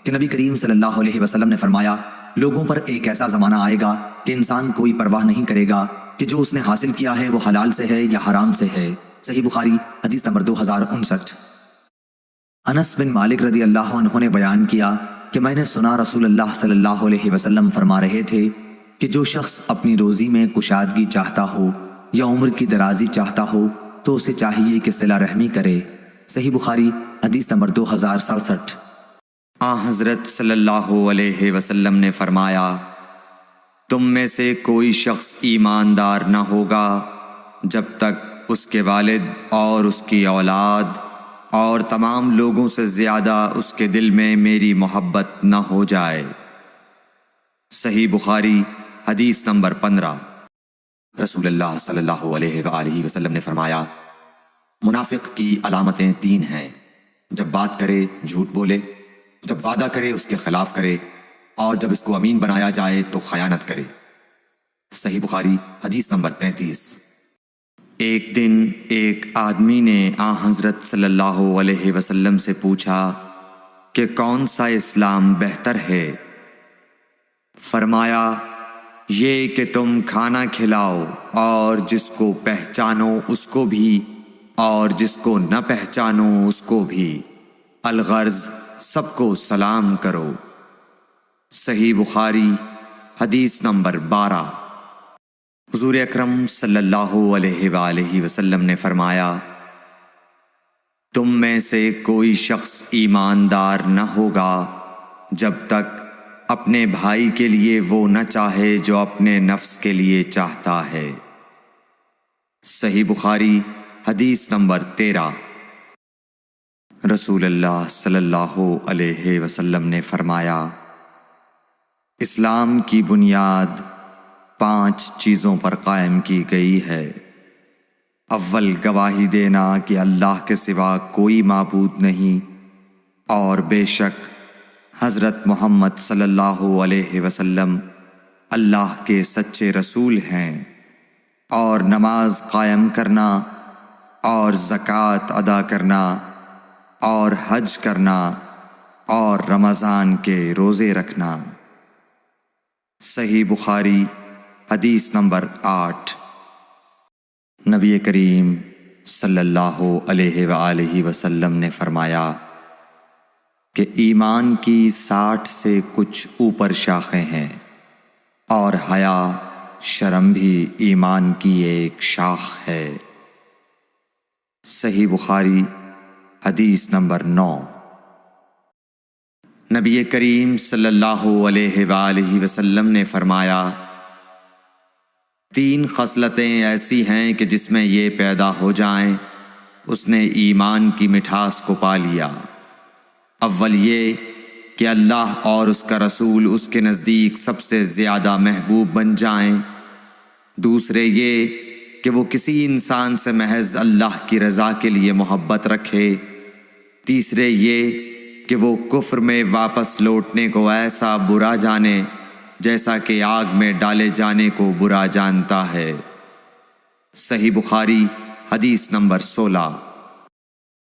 کہ نبی کریم صلی اللہ علیہ وسلم نے فرمایا، لوگوں پر ایک ایسا زمانہ آئے گا کہ انسان کوئی پرواہ نہیں کرے گا کہ جو اس نے حاصل کیا ہے وہ حلال سے ہے یا حرام سے ہے۔ صحیح بخاری حدیث نمبر 2059۔ انس بن مالک رضی اللہ عنہ نے بیان کیا کہ میں نے سنا رسول اللہ صلی اللہ علیہ وسلم فرما رہے تھے کہ جو شخص اپنی روزی میں کشادگی چاہتا ہو یا عمر کی درازی چاہتا ہو تو اسے چاہیے کہ صلہ رحمی کرے۔ صحیح بخاری حدیث نمبر 2067۔ حضرت صلی اللہ علیہ وسلم نے فرمایا، تم میں سے کوئی شخص ایماندار نہ ہوگا جب تک اس کے والد اور اس کی اولاد اور تمام لوگوں سے زیادہ اس کے دل میں میری محبت نہ ہو جائے۔ صحیح بخاری حدیث نمبر 15۔ رسول اللہ صلی اللہ علیہ وآلہ وسلم نے فرمایا، منافق کی علامتیں 3 ہیں، جب بات کرے جھوٹ بولے، جب وعدہ کرے اس کے خلاف کرے، اور جب اس کو امین بنایا جائے تو خیانت کرے۔ صحیح بخاری حدیث نمبر 33۔ ایک دن ایک آدمی نے حضرت صلی اللہ علیہ وسلم سے پوچھا کہ کون سا اسلام بہتر ہے؟ فرمایا، یہ کہ تم کھانا کھلاؤ اور جس کو پہچانو اس کو بھی اور جس کو نہ پہچانو اس کو بھی، الغرض سب کو سلام کرو۔ صحیح بخاری حدیث نمبر 12۔ حضور اکرم صلی اللہ علیہ وآلہ وسلم نے فرمایا، تم میں سے کوئی شخص ایماندار نہ ہوگا جب تک اپنے بھائی کے لیے وہ نہ چاہے جو اپنے نفس کے لیے چاہتا ہے۔ صحیح بخاری حدیث نمبر 13۔ رسول اللہ صلی اللہ علیہ وسلم نے فرمایا، اسلام کی بنیاد 5 چیزوں پر قائم کی گئی ہے۔ اول، گواہی دینا کہ اللہ کے سوا کوئی معبود نہیں اور بے شک حضرت محمد صلی اللہ علیہ وسلم اللہ کے سچے رسول ہیں، اور نماز قائم کرنا اور زکوٰۃ ادا کرنا اور حج کرنا اور رمضان کے روزے رکھنا۔ صحیح بخاری حدیث نمبر 8۔ نبی کریم صلی اللہ علیہ وآلہ وسلم نے فرمایا کہ ایمان کی 60 سے کچھ اوپر شاخیں ہیں، اور حیا شرم بھی ایمان کی ایک شاخ ہے۔ صحیح بخاری حدیث نمبر 9۔ نبی کریم صلی اللہ علیہ وآلہ وسلم نے فرمایا، 3 خصلتیں ایسی ہیں کہ جس میں یہ پیدا ہو جائیں اس نے ایمان کی مٹھاس کو پا لیا۔ اول یہ کہ اللہ اور اس کا رسول اس کے نزدیک سب سے زیادہ محبوب بن جائیں۔ دوسرے یہ کہ وہ کسی انسان سے محض اللہ کی رضا کے لیے محبت رکھے۔ تیسرے یہ کہ وہ کفر میں واپس لوٹنے کو ایسا برا جانے جیسا کہ آگ میں ڈالے جانے کو برا جانتا ہے۔ صحیح بخاری حدیث نمبر 16۔